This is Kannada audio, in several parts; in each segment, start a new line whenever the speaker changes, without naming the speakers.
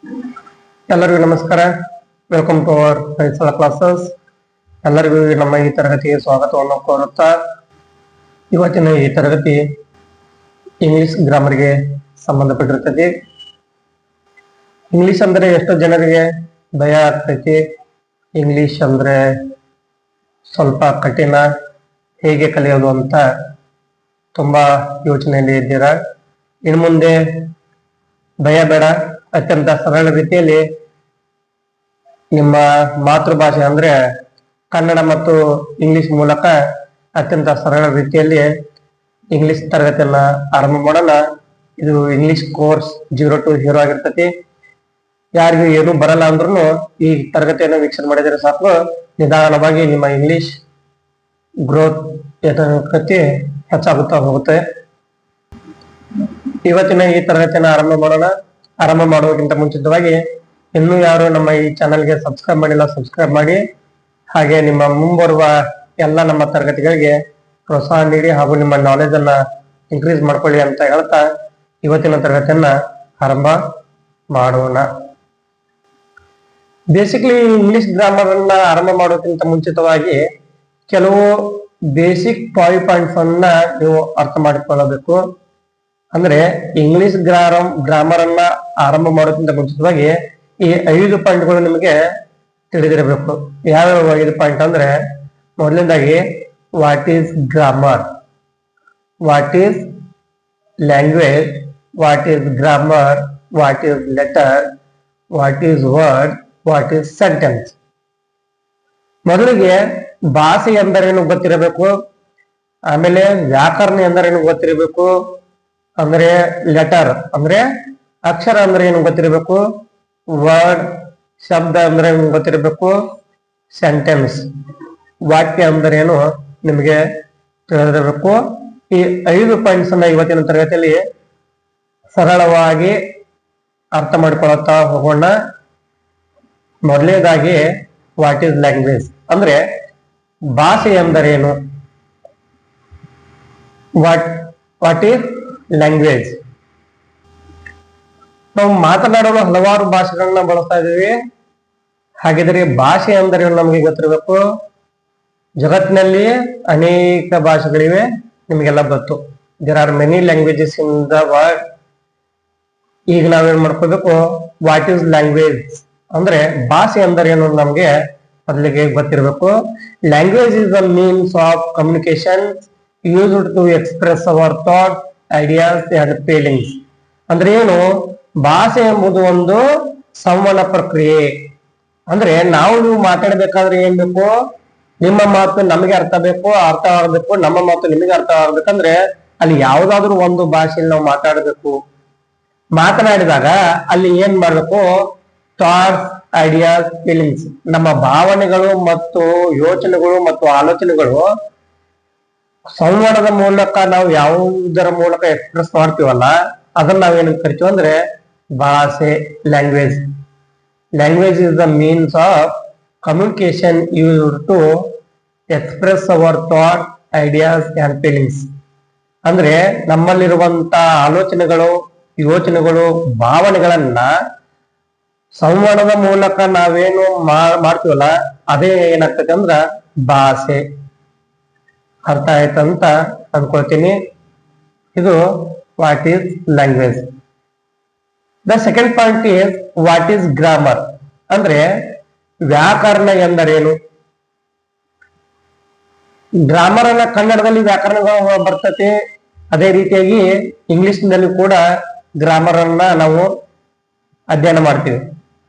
ಎಲ್ಲರಿಗೂ ನಮಸ್ಕಾರ. ವೆಲ್ಕಮ್ ಟು ಅವರ್ ಕೈಸಲ ಕ್ಲಾಸಸ್. ಎಲ್ಲರಿಗೂ ನಮ್ಮ ಈ ತರಗತಿಗೆ ಸ್ವಾಗತವನ್ನು ಕೋರುತ್ತಾ, ಇವತ್ತಿನ ಈ ತರಗತಿ ಇಂಗ್ಲಿಷ್ ಗ್ರಾಮರ್ಗೆ ಸಂಬಂಧಪಟ್ಟಿರುತ್ತದೆ. ಇಂಗ್ಲಿಷ್ ಅಂದ್ರೆ ಎಷ್ಟೋ ಜನರಿಗೆ ಭಯ ಆಗ್ತೈತಿ. ಇಂಗ್ಲಿಷ್ ಅಂದ್ರೆ ಸ್ವಲ್ಪ ಕಠಿಣ, ಹೇಗೆ ಕಲಿಯೋದು ಅಂತ ತುಂಬಾ ಯೋಚನೆಯಲ್ಲಿ ಇದ್ದೀರಾ. ಇನ್ನು ಮುಂದೆ ಭಯ ಬೇಡ, ಅತ್ಯಂತ ಸರಳ ರೀತಿಯಲ್ಲಿ ನಿಮ್ಮ ಮಾತೃಭಾಷೆ ಅಂದ್ರೆ ಕನ್ನಡ ಮತ್ತು ಇಂಗ್ಲಿಷ್ ಮೂಲಕ ಅತ್ಯಂತ ಸರಳ ರೀತಿಯಲ್ಲಿ ಇಂಗ್ಲಿಷ್ ತರಗತಿಯನ್ನ ಆರಂಭ ಮಾಡೋಣ. ಇದು ಇಂಗ್ಲಿಷ್ ಕೋರ್ಸ್ 0 to 0 ಆಗಿರ್ತತಿ. ಯಾರಿಗೂ ಏನು ಬರಲ್ಲ ಅಂದ್ರೂ ಈ ತರಗತಿಯನ್ನು ವೀಕ್ಷಣೆ ಮಾಡಿದರೆ ಸಾಕು, ನಿಧಾನವಾಗಿ ನಿಮ್ಮ ಇಂಗ್ಲಿಷ್ ಗ್ರೋತ್ ಹೆಚ್ಚಾಗುತ್ತಾ ಹೋಗುತ್ತೆ. ಇವತ್ತಿನ ಈ ತರಗತಿಯನ್ನು ಆರಂಭ ಮಾಡುವುದಕ್ಕಿಂತ ಮುಂಚಿತವಾಗಿ ಇನ್ನೂ ಯಾರು ನಮ್ಮ ಈ ಚಾನೆಲ್ಗೆ ಸಬ್ಸ್ಕ್ರೈಬ್ ಮಾಡಿಲ್ಲ, ಸಬ್ಸ್ಕ್ರೈಬ್ ಮಾಡಿ. ಹಾಗೆ ನಿಮ್ಮ ಮುಂಬರುವ ಎಲ್ಲ ನಮ್ಮ ತರಗತಿಗಳಿಗೆ ಪ್ರೋತ್ಸಾಹ ನೀಡಿ ಹಾಗೂ ನಿಮ್ಮ ನಾಲೆಜ್ ಅನ್ನ ಇನ್ಕ್ರೀಸ್ ಮಾಡ್ಕೊಳ್ಳಿ ಅಂತ ಹೇಳ್ತಾ ಇವತ್ತಿನ ತರಗತಿಯನ್ನ ಆರಂಭ ಮಾಡೋಣ. ಬೇಸಿಕ್ಲಿ ಇಂಗ್ಲಿಷ್ ಗ್ರಾಮರ್ ಅನ್ನ ಆರಂಭ ಮಾಡೋಕ್ಕಿಂತ ಮುಂಚಿತವಾಗಿ ಕೆಲವು ಬೇಸಿಕ್ ಪಾಯಿಂಟ್ಸ್ ಅನ್ನ ನೀವು ಅರ್ಥ ಮಾಡಿಕೊಳ್ಳಬೇಕು. ಅಂದ್ರೆ ಇಂಗ್ಲಿಷ್ ಗ್ರಾಮರ್ ಅನ್ನ ಆರಂಭ ಮಾಡೋಕ್ಕಿಂತ ಮುಂಚಿತವಾಗಿ ಈ 5 ಪಾಯಿಂಟ್ಗಳು ನಿಮಗೆ ತಿಳಿದಿರಬೇಕು. ಯಾವ್ಯಾವ 5 ಪಾಯಿಂಟ್ ಅಂದ್ರೆ, ಮೊದಲನೇದಾಗಿ what is grammar, what is language, what is grammar, what is letter, what is word, what is sentence. ಮೊದಲಿಗೆ ಭಾಷೆ ಎಂದರೇನು ಗೊತ್ತಿರಬೇಕು, ಆಮೇಲೆ ವ್ಯಾಕರಣ ಎಂದರೇನು ಗೊತ್ತಿರಬೇಕು, ಅಂದ್ರೆ ಲೆಟರ್ ಅಂದ್ರೆ ಅಕ್ಷರ ಅಂದ್ರೆ ಏನು ಗೊತ್ತಿರಬೇಕು, ವರ್ಡ್ ಶಬ್ದ ಅಂದ್ರೆ ಏನು ಗೊತ್ತಿರಬೇಕು, ಸೆಂಟೆನ್ಸ್ ವಾಕ್ಯ ಅಂದ್ರೆ ಏನು ನಿಮಗೆ ತಿಳಿದಿರಬೇಕು. ಈ 5 ಪಾಯಿಂಟ್ಸ್ ಅನ್ನ ಇವತ್ತಿನ ತರಗತಿಯಲ್ಲಿ ಸರಳವಾಗಿ ಅರ್ಥ ಮಾಡಿಕೊಳ್ಳುತ್ತಾ ಹೋಗೋಣ. ಮೊದಲನೇದಾಗಿ ವಾಟ್ ಈಸ್ ಲ್ಯಾಂಗ್ವೇಜ್ ಅಂದ್ರೆ ಭಾಷೆ ಎಂದರೇನು. ವಾಟ್ ಈಸ್ ಲ್ಯಾಂಗ್ವೇಜ್, ನಾವು ಮಾತನಾಡಲು ಹಲವಾರು ಭಾಷೆಗಳನ್ನ ಬಳಸ್ತಾ ಇದೀವಿ. ಹಾಗಿದ್ರೆ ಭಾಷೆ ಅಂದರೆ ನಮಗೆ ಗೊತ್ತಿರಬೇಕು. ಜಗತ್ತಿನಲ್ಲಿ ಅನೇಕ ಭಾಷೆಗಳಿವೆ, ನಿಮಗೆಲ್ಲ ಗೊತ್ತು. There are many languages in the world. ಈಗ ನಾವೇನ್ ಮಾಡ್ಕೋಬೇಕು, ವಾಟ್ ಈಸ್ ಲ್ಯಾಂಗ್ವೇಜ್ ಅಂದ್ರೆ ಭಾಷೆ ಅಂದರೆ ಏನು ನಮ್ಗೆ ಮೊದಲಿಗೆ ಗೊತ್ತಿರಬೇಕು. Language is the means of communication used to express our thought, ideas and feelings. ಅಂದ್ರೆ ಏನು, ಭಾಷೆ ಎಂಬುದು ಒಂದು ಸಂವಹನ ಪ್ರಕ್ರಿಯೆ. ಅಂದ್ರೆ ನೀವು ಮಾತಾಡ್ಬೇಕಾದ್ರೆ ಏನ್ ಬೇಕು, ನಿಮ್ಮ ಮಾತು ನಮಗೆ ಅರ್ಥ ಆಗಬೇಕು, ನಮ್ಮ ಮಾತು ನಿಮಗೆ ಅರ್ಥ ಆಗ್ಬೇಕಂದ್ರೆ ಅಲ್ಲಿ ಯಾವ್ದಾದ್ರು ಒಂದು ಭಾಷೆಯಲ್ಲಿ ನಾವು ಮಾತಾಡಬೇಕು. ಮಾತನಾಡಿದಾಗ ಅಲ್ಲಿ ಏನ್ ಮಾಡ್ಬೇಕು, ಥಾಟ್ಸ್, ಐಡಿಯಾಸ್, ಫೀಲಿಂಗ್ಸ್, ನಮ್ಮ ಭಾವನೆಗಳು ಮತ್ತು ಯೋಚನೆಗಳು ಮತ್ತು ಆಲೋಚನೆಗಳು ಸಂವಹನದ ಮೂಲಕ ನಾವು ಯಾವುದರ ಮೂಲಕ ಎಕ್ಸ್ಪ್ರೆಸ್ ಮಾಡ್ತೀವಲ್ಲ ಅದನ್ನ ನಾವೇನು ಕರಿತೀವಿ ಅಂದ್ರೆ ಭಾಷೆ, language. Language is the means of communication used to express our thought, ideas and feelings. ಅಂದ್ರೆ ನಮ್ಮಲ್ಲಿರುವಂತ ಆಲೋಚನೆಗಳು, ಯೋಚನೆಗಳು, ಭಾವನೆಗಳನ್ನ ಸಂವಹನದ ಮೂಲಕ ನಾವೇನು ಮಾಡ್ತೀವಲ್ಲ ಅದೇ ಏನಾಗ್ತದೆ ಅಂದ್ರ ಭಾಷೆ. ಅರ್ಥ ಆಯ್ತಂತ ಅನ್ಕೊಳ್ತೀನಿ. ಇದು what is language. The second point is what is grammar ಅಂದ್ರೆ ವ್ಯಾಕರಣ ಎಂದರೇನು. ಗ್ರಾಮರ್ ಅನ್ನ ಕನ್ನಡದಲ್ಲಿ ವ್ಯಾಕರಣಗಳು ಬರ್ತತೆ, ಅದೇ ರೀತಿಯಾಗಿ ಇಂಗ್ಲಿಷ್ ನಲ್ಲಿ ಕೂಡ ಗ್ರಾಮರ್ ಅನ್ನ ನಾವು ಅಧ್ಯಯನ ಮಾಡ್ತೀವಿ.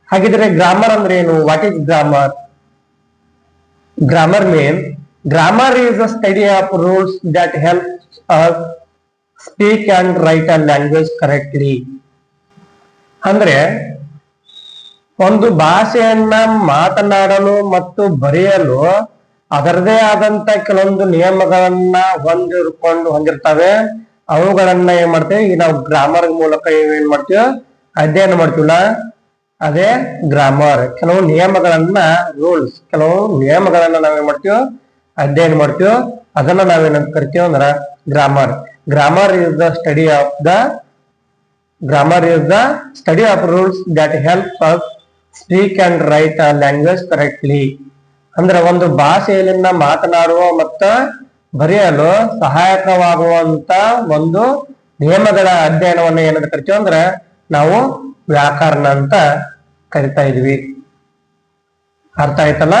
ಹಾಗಿದ್ರೆ ಗ್ರಾಮರ್ ಅಂದ್ರೆ ಏನು, what is grammar? Grammar is a study of rules that helps us speak and write a language correctly. ಅಂದ್ರೆ ಒಂದು ಭಾಷೆಯನ್ನ ಮಾತನಾಡಲು ಮತ್ತು ಬರೆಯಲು ಅದರದೇ ಆದಂತ ಕೆಲವೊಂದು ನಿಯಮಗಳನ್ನ ಹೊಂದಿರ್ತವೆ. ಅವುಗಳನ್ನ ಏನ್ ಮಾಡ್ತೇವೆ, ಈಗ ನಾವು ಗ್ರಾಮರ್ ಮೂಲಕ ಏನ್ ಮಾಡ್ತೀವಿ, ಅಧ್ಯಯನ ಮಾಡ್ತೀವಲ್ಲ ಅದೇ ಗ್ರಾಮರ್. ಕೆಲವು ನಿಯಮಗಳನ್ನ ನಾವೇನ್ ಮಾಡ್ತೀವಿ, ಅಧ್ಯಯನ ಮಾಡ್ತೀವಿ. ಅದನ್ನ ನಾವೇನಂತ ಕರಿತೀವಿ ಅಂದ್ರ grammar. Grammar is the study of the grammar is the study of rules that help us speak and write a language correctly. ಅಂದ್ರೆ ಒಂದು ಭಾಷೆಯಲ್ಲಿನ ಮಾತನಾಡುವ ಮತ್ತ ಬರೆಯಲು ಸಹಾಯಕವಾಗುವಂತ ಒಂದು ನಿಯಮಗಳ ಅಧ್ಯಯನವನ್ನು ಏನಂತ ಕರಿತೀವಿ ಅಂದ್ರೆ ನಾವು ವ್ಯಾಕರಣ ಅಂತ ಕರಿತಾ ಇದ್ವಿ. ಅರ್ಥ ಆಯ್ತಲ್ಲ?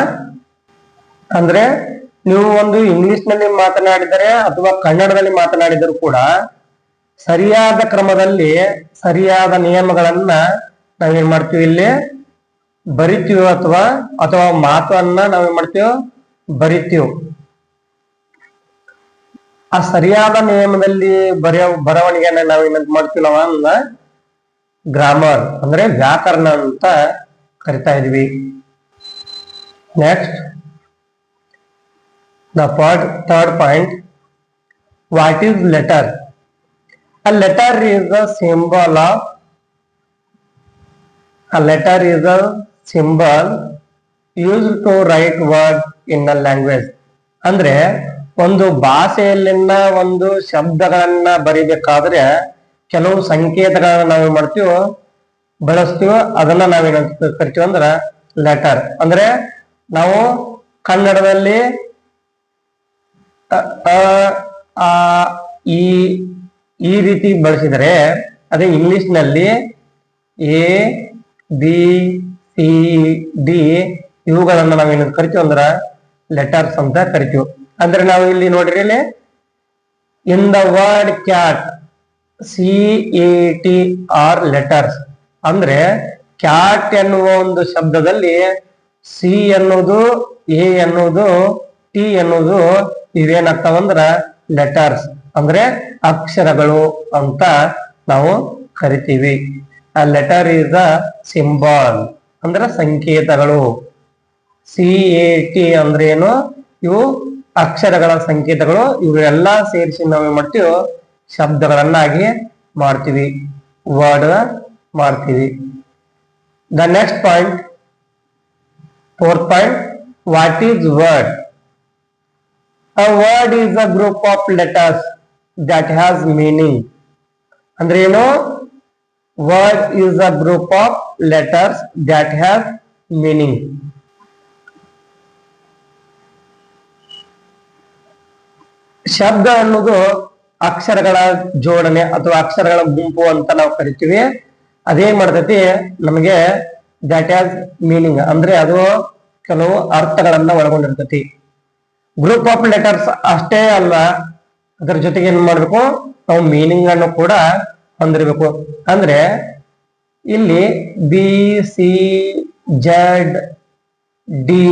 ಅಂದ್ರೆ ನೀವು ಒಂದು ಇಂಗ್ಲಿಷ್ ನಲ್ಲಿ ಮಾತನಾಡಿದರೆ ಅಥವಾ ಕನ್ನಡದಲ್ಲಿ ಮಾತನಾಡಿದರೂ ಕೂಡ ಸರಿಯಾದ ಕ್ರಮದಲ್ಲಿ ಸರಿಯಾದ ನಿಯಮಗಳನ್ನ ನಾವೇನ್ ಮಾಡ್ತೀವಿ, ಇಲ್ಲಿ ಬರಿತೀವಿ ಅಥವಾ ಮಾತನ್ನ ನಾವೇನ್ ಮಾಡ್ತೀವಿ, ಬರಿತೀವಿ. ಆ ಸರಿಯಾದ ನಿಯಮದಲ್ಲಿ ಬರವಣಿಗೆಯನ್ನ ನಾವೇನಂತ ಮಾಡ್ತೀವಿ ಅಂದ್ರ ಗ್ರಾಮರ್ ಅಂದ್ರೆ ವ್ಯಾಕರಣ ಅಂತ ಕರಿತಾ ಇದ್ವಿ. Next the third point, what is letter? A letter is a symbol used to write words in a language. ಅಂದ್ರೆ ಒಂದು ಭಾಷೆಯಲ್ಲಿನ ಒಂದು ಶಬ್ದಗಳನ್ನ ಬರಿಬೇಕಾದ್ರೆ ಕೆಲವು ಸಂಕೇತಗಳನ್ನ ನಾವೇನ್ ಮಾಡ್ತೀವೋ ಬಳಸ್ತೀವೋ ಅದನ್ನ ನಾವೇನಂತ ಕರಿತೀವಿ ಅಂದ್ರ ಲೆಟರ್. ಅಂದ್ರೆ ನಾವು ಕನ್ನಡದಲ್ಲಿ ಈ ರೀತಿ ಬಳಸಿದರೆ ಅದೇ ಇಂಗ್ಲಿಷ್ ನಲ್ಲಿ ಎ ಬಿ ಸಿ ಡಿ ಇವುಗಳನ್ನ ನಾವೇನು ಕರಿತೀವಿ ಅಂದ್ರ ಲೆಟರ್ಸ್ ಅಂತ ಕರಿತೀವಿ. ಅಂದ್ರೆ ನಾವು ಇಲ್ಲಿ ನೋಡ್ರಿ, ಇಲ್ಲಿ in the word cat CAT are letters. ಅಂದ್ರೆ ಕ್ಯಾಟ್ ಎನ್ನುವ ಒಂದು ಶಬ್ದದಲ್ಲಿ ಸಿ ಎನ್ನುವುದು, ಎ ಎನ್ನುವುದು, ಟಿ ಎನ್ನುವುದು ಇವೇನಾಗ್ತಾವಂದ್ರ ಲೆಟರ್ಸ್ ಅಂದ್ರೆ ಅಕ್ಷರಗಳು ಅಂತ ನಾವು ಕರಿತೀವಿ. ಆ ಲೆಟರ್ ಈಸ್ ಅ ಸಿಂಬಲ್ ಅಂದ್ರೆ ಸಂಕೇತಗಳು. CAT ಅಂದ್ರೆ ಏನು, ಇವು ಅಕ್ಷರಗಳ ಸಂಕೇತಗಳು. ಇವೆಲ್ಲಾ ಸೇರಿಸಿ ನಾವೇನ್ ಮಾಡ್ತೀವಿ, ಶಬ್ದಗಳನ್ನಾಗಿ ಮಾಡ್ತೀವಿ, ವರ್ಡ್ ಮಾಡ್ತೀವಿ. The next point, fourth point, what is word? A word is a group of letters that has meaning. ಅಂದ್ರೆ ಏನು, word is a group of letters that has meaning. ಶಬ್ದ ಅನ್ನೋದು ಅಕ್ಷರಗಳ ಜೋಡಣೆ ಅಥವಾ ಅಕ್ಷರಗಳ ಗುಂಪು ಅಂತ ನಾವು ಕರಿತೀವಿ. ಅದೇನ್ ಮಾಡ್ತೈತಿ, ನಮಗೆ that has meaning ಅಂದ್ರೆ ಅದು ಕೆಲವು ಅರ್ಥಗಳನ್ನ ಒಳಗೊಂಡಿರ್ತೈತಿ. ಗ್ರೂಪ್ ಆಫ್ ಲೆಟರ್ಸ್ ಅಷ್ಟೇ ಅಲ್ಲ, ಅದರ ಜೊತೆಗೆ ಏನ್ ಮಾಡ್ಬೇಕು, ನಾವು ಮೀನಿಂಗ್ ಅನ್ನು ಕೂಡ ಹೊಂದಿರಬೇಕು. ಅಂದ್ರೆ ಇಲ್ಲಿ ಬಿ ಸಿ ಜೆಡ್ ಡಿ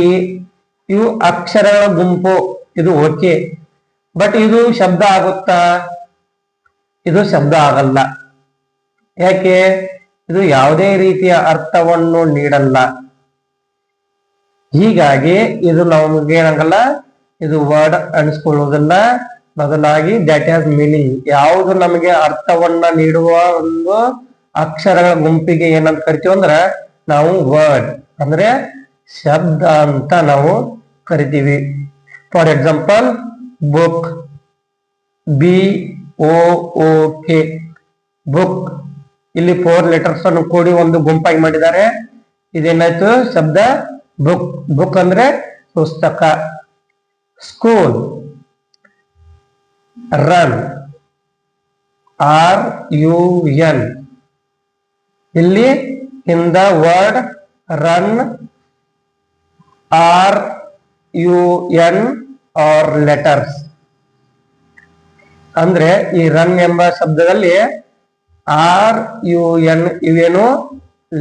ಇವು ಅಕ್ಷರಗಳ ಗುಂಪು, ಇದು ಓಕೆ. ಬಟ್ ಇದು ಶಬ್ದ ಆಗುತ್ತಾ? ಇದು ಶಬ್ದ ಆಗಲ್ಲ. ಯಾಕೆ? ಇದು ಯಾವುದೇ ರೀತಿಯ ಅರ್ಥವನ್ನು ನೀಡಲ್ಲ. ಹೀಗಾಗಿ ಇದು ನಮ್ಗೆ ಏನಾಗಲ್ಲ, ಇದು ವರ್ಡ್ ಅನಿಸ್ಕೊಳ್ಳುವುದಿಲ್ಲ. ಬದಲಾಗಿ ದಟ್ ಹ್ಯಾಸ್ ಮೀನಿಂಗ್, ಯಾವುದು ನಮಗೆ ಅರ್ಥವನ್ನ ನೀಡುವ ಒಂದು ಅಕ್ಷರಗಳ ಗುಂಪಿಗೆ ಏನಂತ ಕರಿತೀವಿ ಅಂದ್ರ ನಾವು ವರ್ಡ್ ಅಂದ್ರೆ ಶಬ್ದ ಅಂತ ನಾವು ಕರಿತೀವಿ. For example book, BOOK book. ಇಲ್ಲಿ 4 ಲೆಟರ್ಸ್ ಅನ್ನು ಕೂಡಿ ಒಂದು ಗುಂಪಾಗಿ ಮಾಡಿದ್ದಾರೆ. ಇದೇನಾಯ್ತು, ಶಬ್ದ ಬುಕ್. ಬುಕ್ ಅಂದ್ರೆ ಪುಸ್ತಕ. School, run, RUN. ಇಲ್ಲಿ in the word run, RUN are letters. ಅಂದ್ರೆ ಈ ರನ್ ಎಂಬ ಶಬ್ದದಲ್ಲಿ RUN ಇವೇನು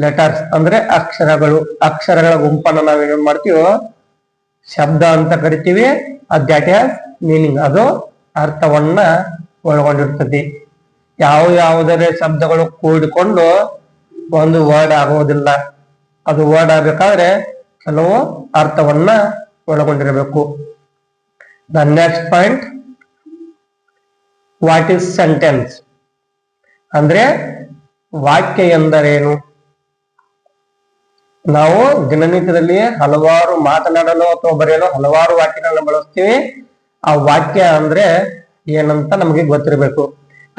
ಲೆಟರ್ಸ್ ಅಂದ್ರೆ ಅಕ್ಷರಗಳು. ಅಕ್ಷರಗಳ ಗುಂಪನ್ನು ನಾವೇನ್ ಮಾಡ್ತೀವೋ ಶಬ್ದ ಅಂತ ಕರಿತೀವಿ. ದಟ್ ಹ್ಯಾಸ್ ಮೀನಿಂಗ್, ಅದು ಅರ್ಥವನ್ನ ಒಳಗೊಂಡಿರ್ತದೆ. ಯಾವುದರ ಶಬ್ದಗಳು ಕೂಡಿಕೊಂಡು ಒಂದು ವರ್ಡ್ ಆಗುವುದಿಲ್ಲ. ಅದು ವರ್ಡ್ ಆಗ್ಬೇಕಾದ್ರೆ ಕೆಲವು ಅರ್ಥವನ್ನ ಒಳಗೊಂಡಿರಬೇಕು. The next point, what is sentence? ಅಂದ್ರೆ ವಾಕ್ಯ ಎಂದರೇನು? ನಾವು ದಿನನಿತ್ಯದಲ್ಲಿ ಹಲವಾರು ಮಾತನಾಡಲು ಅಥವಾ ಬರೆಯಲು ಹಲವಾರು ವಾಕ್ಯಗಳನ್ನ ಬಳಸ್ತೀವಿ. ಆ ವಾಕ್ಯ ಅಂದ್ರೆ ಏನಂತ ನಮಗೆ ಗೊತ್ತಿರಬೇಕು.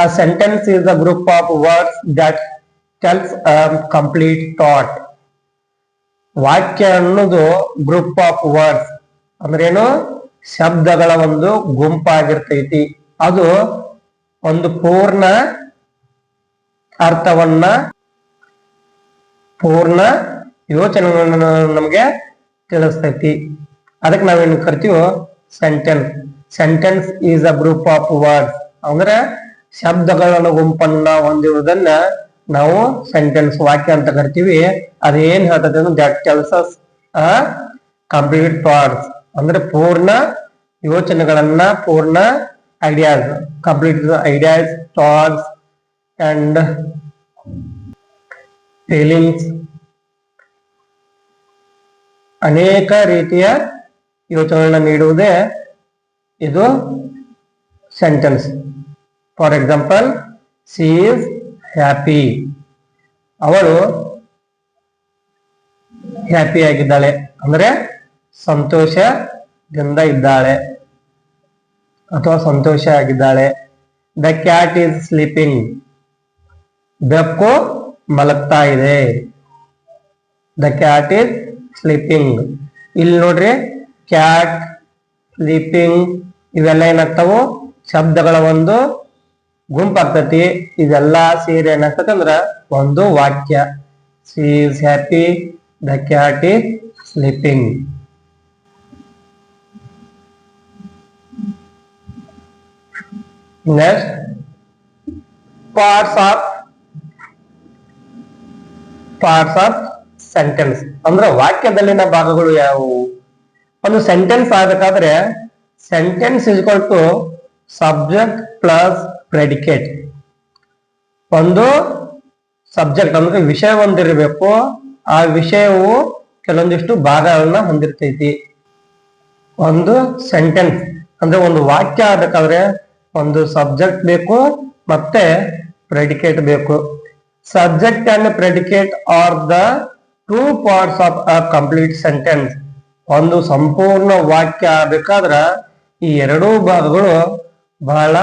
A sentence is a group of words that tells a complete thought. ವಾಕ್ಯ ಅನ್ನೋದು ಗ್ರೂಪ್ ಆಫ್ ವರ್ಡ್ಸ್ ಅಂದ್ರೇನು, ಶಬ್ದಗಳ ಒಂದು ಗುಂಪಾಗಿರ್ತೈತಿ. ಅದು ಒಂದು ಪೂರ್ಣ ಅರ್ಥವನ್ನ, ಪೂರ್ಣ ಯೋಚನೆಗಳನ್ನ ನಮಗೆ ತಿಳಿಸ್ತೈತಿ. ಅದಕ್ಕೆ ನಾವೇನು ಕರಿತೀವೋ sentence. Sentence is a group of words ಅಂದ್ರೆ ಶಬ್ದಗಳ ಗುಂಪನ್ನ ಹೊಂದಿರುವುದನ್ನ ನಾವು ಸೆಂಟೆನ್ಸ್, ವಾಕ್ಯ ಅಂತ ಕರಿತೀವಿ. ಅದೇನ್ ಹೇಳ್ತದೆ ಅಂದ್ರೆ that tells us a complete thoughts ಅಂದ್ರೆ ಪೂರ್ಣ ಯೋಚನೆಗಳನ್ನ, ಪೂರ್ಣ ideas, complete ideas, thoughts and feelings, ಅನೇಕ ರೀತಿಯ ಯೋಚನೆಗಳನ್ನ ನೀಡುವುದೇ ಇದು sentence. For example, she is happy, ಅವಳು ಹ್ಯಾಪಿ ಆಗಿದ್ದಾಳೆ ಅಂದ್ರೆ ಸಂತೋಷದಿಂದ ಇದ್ದಾಳೆ ಅಥವಾ ಸಂತೋಷ ಆಗಿದ್ದಾಳೆ. ದ ಕ್ಯಾಟ್ ಈಸ್ ಸ್ಲೀಪಿಂಗ್, ಬೆಕ್ಕು ಮಲಗ್ತಾ ಇದೆ. The cat is sleeping. ಇಲ್ಲಿ ನೋಡ್ರಿ, ಕ್ಯಾಟ್, ಸ್ಲೀಪಿಂಗ್ ಇವೆಲ್ಲ ಏನಾಗ್ತಾವು, ಶಬ್ದಗಳ ಒಂದು ಗುಂಪಾಗ್ತತಿ. ಇದೆಲ್ಲ ಸೇರಿ ಏನಾಗ್ತದೆ ಅಂದ್ರ ಒಂದು ವಾಕ್ಯ. She is happy, the cat is sleeping. Next, parts of sentence ಅಂದ್ರೆ ವಾಕ್ಯದಲ್ಲಿನ ಭಾಗಗಳು ಯಾವುವು? ಒಂದು ಸೆಂಟೆನ್ಸ್ ಆಗಬೇಕಾದ್ರೆ sentence is equal to subject plus predicate. ಒಂದು ಸಬ್ಜೆಕ್ಟ್ ಅಂದ್ರೆ ವಿಷಯ ಹೊಂದಿರಬೇಕು. ಆ ವಿಷಯವು ಕೆಲವೊಂದಿಷ್ಟು ಭಾಗಗಳನ್ನ ಹೊಂದಿರ್ತೈತಿ. ಒಂದು ಸೆಂಟೆನ್ಸ್ ಅಂದ್ರೆ ಒಂದು ವಾಕ್ಯ ಆಗಬೇಕಾದ್ರೆ ಒಂದು ಸಬ್ಜೆಕ್ಟ್ ಬೇಕು ಮತ್ತೆ ಪ್ರೆಡಿಕೇಟ್ ಬೇಕು. Subject and predicate are the two parts of a complete sentence. ಒಂದು ಸಂಪೂರ್ಣ ವಾಕ್ಯ ಆಗಬೇಕಾದ್ರ ಈ ಎರಡೂ ಭಾಗಗಳು ಬಹಳ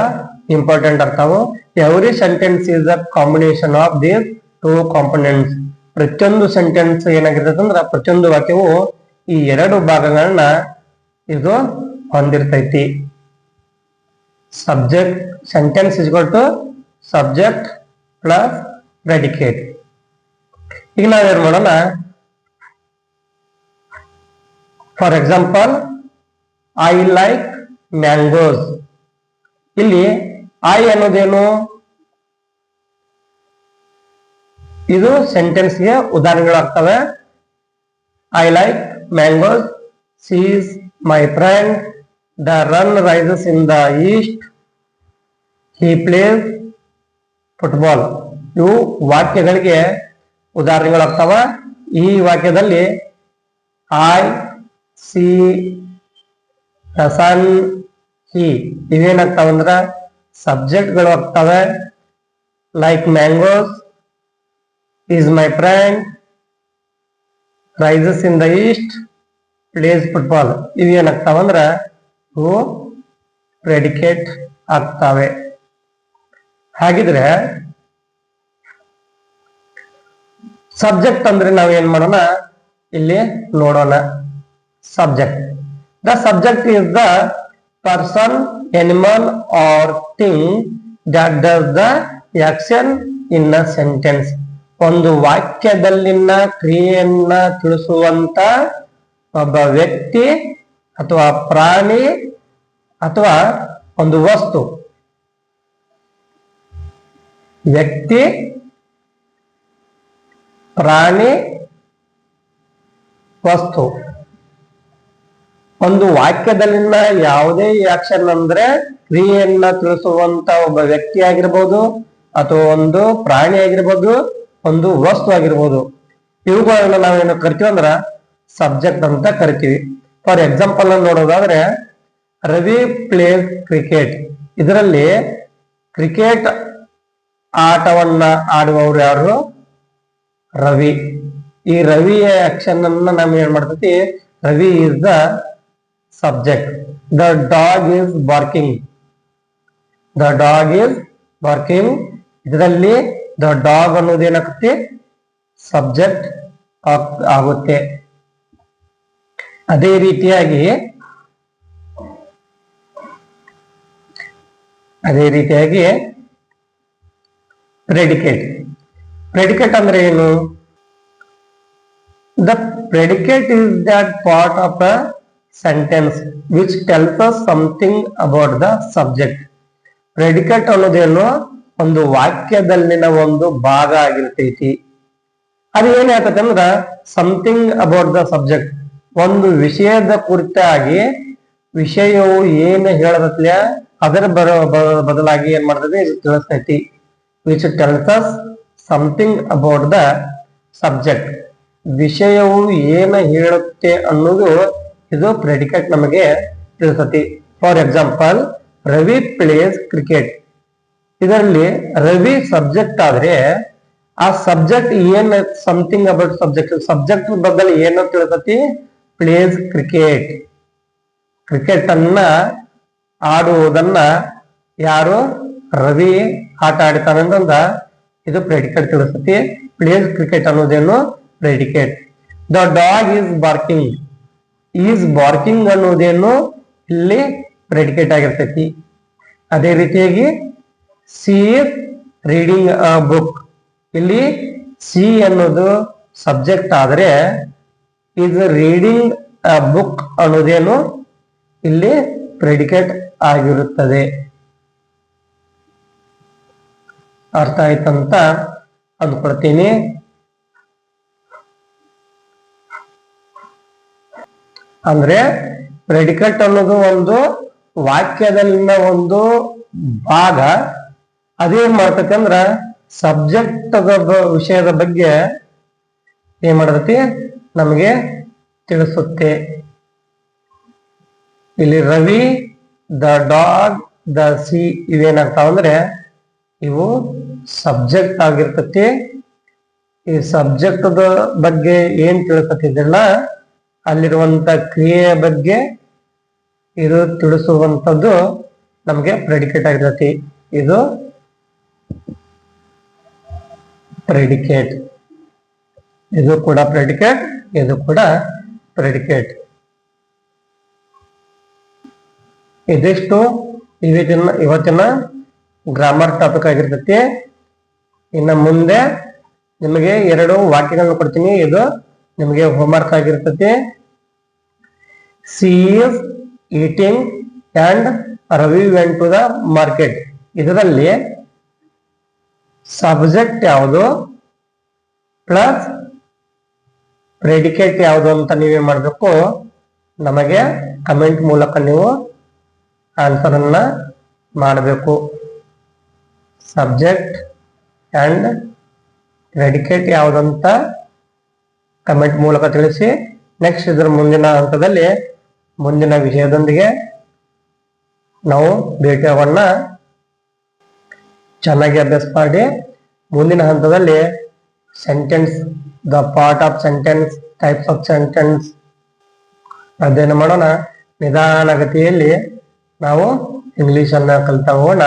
ಇಂಪಾರ್ಟೆಂಟ್ ಆಗ್ತಾವು. Every sentence is a combination of these two components. ಪ್ರತಿಯೊಂದು ಸೆಂಟೆನ್ಸ್ ಏನಾಗಿರ್ತದೆ ಅಂದ್ರೆ ಪ್ರತಿಯೊಂದು ವಾಕ್ಯವು ಈ ಎರಡು ಭಾಗಗಳನ್ನ ಇದು ಹೊಂದಿರ್ತೈತಿ. Subject, sentence is equal to subject plus predicate. ಈಗ ನಾವೇನ್ ಮಾಡೋಣ, for example, I like mangoes. ಇಲ್ಲಿ ಐ ಅನ್ನೋದೇನು, ಇದು ಸೆಂಟೆನ್ಸ್ಗೆ ಉದಾಹರಣೆಗಳಾಗ್ತವೆ. I like mangoes, she is my friend, the sun rises in the east, he plays football. ಇವು ವಾಕ್ಯಗಳಿಗೆ ಉದಾಹರಣೆಗಳಾಗ್ತಾವ. ಈ ವಾಕ್ಯದಲ್ಲಿ I, she, the sun, he ಇವೇನಾಗ್ತಾವಂದ್ರ ಸಬ್ಜೆಕ್ಟ್ಗಳು ಆಗ್ತವೆ. Like mangoes, is my friend, rises in the east, plays football ಇವೇನಾಗ್ತಾವಂದ್ರ ಇವು ಪ್ರೆಡಿಕೇಟ್ ಆಗ್ತಾವೆ. ಹಾಗಿದ್ರೆ ಸಬ್ಜೆಕ್ಟ್ ಅಂದ್ರೆ ನಾವೇನ್ ಮಾಡೋಣ, ಇಲ್ಲಿ ನೋಡೋಣ. Subject, the subject is the person, animal R thing that does the action in a sentence. ಒಂದು ವಾಕ್ಯದಲ್ಲಿನ ಕ್ರಿಯೆಯನ್ನ ತಿಳಿಸುವಂತ ಒಬ್ಬ ವ್ಯಕ್ತಿ ಅಥವಾ ಪ್ರಾಣಿ ಅಥವಾ ಒಂದು ವಸ್ತು. ವ್ಯಕ್ತಿ, ಪ್ರಾಣಿ, ವಸ್ತು. ಒಂದು ವಾಕ್ಯದಲ್ಲಿನ ಯಾವುದೇ ಆಕ್ಷನ್ ಅಂದ್ರೆ ಕ್ರಿಯೆಯನ್ನ ತಿಳಿಸುವಂತ ಒಬ್ಬ ವ್ಯಕ್ತಿ ಆಗಿರ್ಬೋದು ಅಥವಾ ಒಂದು ಪ್ರಾಣಿ ಆಗಿರ್ಬೋದು, ಒಂದು ವಸ್ತು ಆಗಿರ್ಬೋದು. ಇವುಗಳನ್ನ ನಾವೇನು ಕರಿತೀವಿ ಅಂದ್ರ ಸಬ್ಜೆಕ್ಟ್ ಅಂತ ಕರಿತೀವಿ. ಫಾರ್ ಎಕ್ಸಾಂಪಲ್ ನೋಡೋದಾದ್ರೆ, ರವಿ ಪ್ಲೇಸ್ ಕ್ರಿಕೆಟ್. ಇದರಲ್ಲಿ ಕ್ರಿಕೆಟ್ ಆಟವನ್ನ ಆಡುವವರು ಯಾರು? ರವಿ. ಈ ರವಿಯ ಆಕ್ಷನ್ ಅನ್ನ ನಾವು ಏನ್ ಮಾಡ್ತೀವಿ, Ravi is the subject. The dog is barking. The dog is barking. ಇದರಲ್ಲಿ ದ ಡಾಗ್ ಅನ್ನೋದು ಏನಾಗುತ್ತೆ, ಸಬ್ಜೆಕ್ಟ್ ಆಗುತ್ತೆ. ಅದೇ ರೀತಿಯಾಗಿ ಪ್ರೆಡಿಕೇಟ್. ಪ್ರೆಡಿಕೇಟ್ ಅಂದ್ರೆ ಏನು? The predicate is that part of a sentence which tells us something about the subject. Predicate ಅನ್ನೋದೇನು, ಒಂದು ವಾಕ್ಯದಲ್ಲಿನ ಒಂದು ಭಾಗ ಆಗಿರ್ತೈತಿ. ಅದು ಏನ್ ಹೇಳ್ತೈತಿ ಅಂದ್ರ ಸಮಥಿಂಗ್ ಅಬೌಟ್ ದ ಸಬ್ಜೆಕ್ಟ್, ಒಂದು ವಿಷಯದ ಕುರಿತಾಗಿ ವಿಷಯವು ಏನು ಹೇಳದತ್ಲ ಅದರ ಬದಲಾಗಿ ಏನ್ ಮಾಡ್ತದೆ, ಇದು ತಿಳಿಸ್ತೈತಿ. Which tells us something about the subject, ವಿಷಯವು ಏನು ಹೇಳುತ್ತೆ ಅನ್ನೋದು ಇದು ಪ್ರೆಡಿಕೇಟ್ ನಮಗೆ ತಿಳಿಸ್ತೈತಿ. For example, Ravi plays cricket. ಇದರಲ್ಲಿ ರವಿ ಸಬ್ಜೆಕ್ಟ್ ಆದ್ರೆ ಆ ಸಬ್ಜೆಕ್ಟ್ ಏನ್ ಸಮಥಿಂಗ್ ಅಬೌಟ್ ಸಬ್ಜೆಕ್ಟ್, ಸಬ್ಜೆಕ್ಟ್ ಬದಲು ಏನು ತಿಳ್ತತಿ, ಪ್ಲೇಸ್ ಕ್ರಿಕೆಟ್, ಕ್ರಿಕೆಟ್ ಅನ್ನ ಆಡುವುದನ್ನ ಯಾರು, ರವಿ ಆಟ ಆಡ್ತಾನಂದ ಇದು ಪ್ರೆಡಿಕೇಟ್ ತಿಳಿಸ್ತತಿ. ಪ್ಲೇಸ್ ಕ್ರಿಕೆಟ್ ಅನ್ನೋದೇನು predicate. The dog is barking. Is barking ಅನ್ನೋದೇನು ಇಲ್ಲಿ ಪ್ರೆಡಿಕೇಟ್ ಆಗಿರ್ತೈತಿ. ಅದೇ ರೀತಿಯಾಗಿ she is reading a book. ಇಲ್ಲಿ ಸಿ ಅನ್ನೋದು ಸಬ್ಜೆಕ್ಟ್ ಆದ್ರೆ ಇಸ್ ರೀಡಿಂಗ್ ಅ ಬುಕ್ ಅನ್ನೋದೇನು ಇಲ್ಲಿ ಪ್ರೆಡಿಕೇಟ್ ಆಗಿರುತ್ತದೆ. ಅರ್ಥ ಆಯ್ತಂತ ಅಂದ್ಕೊಳ್ತೀನಿ. ಅಂದ್ರೆ ಪ್ರೆಡಿಕೇಟ್ ಅನ್ನೋದು ಒಂದು ವಾಕ್ಯದಲ್ಲಿನ ಒಂದು ಭಾಗ. ಅದೇನ್ ಮಾಡ್ತೈತಿ ಅಂದ್ರ ಸಬ್ಜೆಕ್ಟ್ ವಿಷಯದ ಬಗ್ಗೆ ಏನ್ ಮಾಡತೈತಿ ನಮಗೆ ತಿಳಿಸುತ್ತೆ. ಇಲ್ಲಿ Ravi, the dog, the she ಇವೇನಾಗ್ತಾವ ಅಂದ್ರೆ ಇವು ಸಬ್ಜೆಕ್ಟ್ ಆಗಿರ್ತತಿ. ಈ ಸಬ್ಜೆಕ್ಟ್ ಬಗ್ಗೆ ಏನ್ ತಿಳ್ಕತಿದ್ದಿಲ್ಲ, ಅಲ್ಲಿರುವಂತ ಕ್ರಿಯೆಯ ಬಗ್ಗೆ ಇದು ತಿಳಿಸುವಂಥದ್ದು ನಮಗೆ ಪ್ರೆಡಿಕೇಟ್ ಆಗಿರ್ತತಿ. ಇದು ಪ್ರೆಡಿಕೇಟ್, ಇದು ಕೂಡ ಪ್ರೆಡಿಕೇಟ್, ಇದು ಕೂಡ ಪ್ರೆಡಿಕೇಟ್. ಇದಿಷ್ಟು ಇವತ್ತಿನ ಗ್ರಾಮರ್ ಟಾಪಿಕ್ ಆಗಿರ್ತತಿ. ಇನ್ನು ಮುಂದೆ ನಿಮಗೆ 2 ವಾಕ್ಯಗಳನ್ನು ಕೊಡ್ತೀನಿ. ಇದು ನಿಮಗೆ ಹೋಮ್ವರ್ಕ್ ಆಗಿರ್ತತಿ. She is eating and Ravi went to the market. ಇದರಲ್ಲಿ ಸಬ್ಜೆಕ್ಟ್ ಯಾವುದು ಪ್ಲಸ್ ಪ್ರೆಡಿಕೇಟ್ ಯಾವುದು ಅಂತ ನೀವೇ ಮಾಡಬೇಕು. ನಮಗೆ ಕಮೆಂಟ್ ಮೂಲಕ ನೀವು ಆನ್ಸರ್ ಅನ್ನ ಮಾಡಬೇಕು. ಸಬ್ಜೆಕ್ಟ್ ಅಂಡ್ ಪ್ರೆಡಿಕೇಟ್ ಯಾವುದಂತ ಕಮೆಂಟ್ ಮೂಲಕ ತಿಳಿಸಿ. ನೆಕ್ಸ್ಟ್ ಇದರ ಮುಂದಿನ ಹಂತದಲ್ಲಿ ಮುಂದಿನ ವಿಷಯದೊಂದಿಗೆ ನಾವು ಭೇಟಿಯಾಗೋಣ. ಚೆನ್ನಾಗಿ ಅಭ್ಯಾಸ ಮಾಡಿ. ಮುಂದಿನ ಹಂತದಲ್ಲಿ sentence, the part of sentence, types of sentence ಅಧ್ಯಯನ ಮಾಡೋಣ. ನಿಧಾನಗತಿಯಲ್ಲಿ ನಾವು ಇಂಗ್ಲಿಷ್ ಅನ್ನ ಕಲಿತಾ ಹೋಗೋಣ.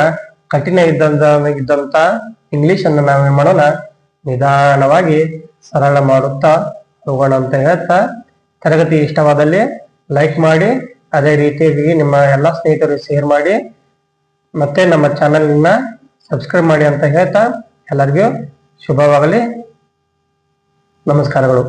ಕಠಿಣ ಇದ್ದಂತ ಇಂಗ್ಲಿಷ್ ಅನ್ನ ನಾವೇನ್ ಮಾಡೋಣ, ನಿಧಾನವಾಗಿ ಸರಳ ಮಾಡುತ್ತಾ ಹೋಗೋಣ ಅಂತ ಹೇಳ್ತಾ, ತರಗತಿ ಇಷ್ಟವಾದಲ್ಲಿ ಲೈಕ್ ಮಾಡಿ, ಅದೇ ರೀತಿಯಾಗಿ ನಿಮ್ಮ ಎಲ್ಲ ಸ್ನೇಹಿತರಿಗೆ ಶೇರ್ ಮಾಡಿ, ಮತ್ತೆ ನಮ್ಮ ಚಾನೆಲ್ನ ಸಬ್ಸ್ಕ್ರೈಬ್ ಮಾಡಿ ಅಂತ ಹೇಳ್ತಾ ಎಲ್ಲರಿಗೂ ಶುಭವಾಗಲಿ. ನಮಸ್ಕಾರಗಳು.